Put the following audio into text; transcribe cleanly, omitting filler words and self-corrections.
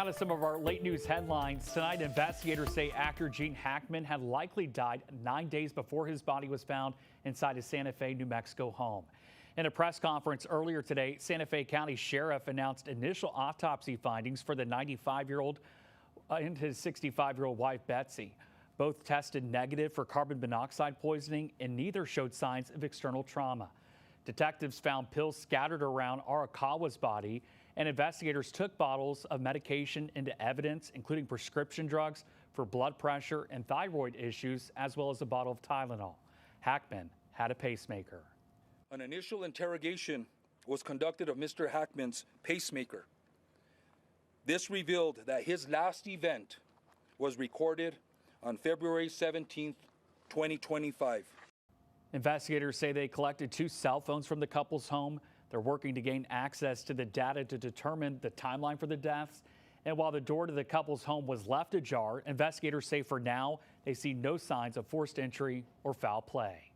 Out of some of our late news headlines tonight, investigators say actor Gene Hackman had likely died 9 days before his body was found inside his Santa Fe, New Mexico home. In a press conference earlier today, Santa Fe County Sheriff announced initial autopsy findings for the 95-year-old and his 65-year-old wife, Betsy. Both tested negative for carbon monoxide poisoning, and neither showed signs of external trauma. Detectives found pills scattered around Arakawa's body, and investigators took bottles of medication into evidence, including prescription drugs for blood pressure and thyroid issues, as well as a bottle of Tylenol. Hackman had a pacemaker. An initial interrogation was conducted of Mr. Hackman's pacemaker. This revealed that his last event was recorded on February 17th, 2025. Investigators say they collected 2 cell phones from the couple's home. They're working to gain access to the data to determine the timeline for the deaths. And while the door to the couple's home was left ajar, investigators say for now they see no signs of forced entry or foul play.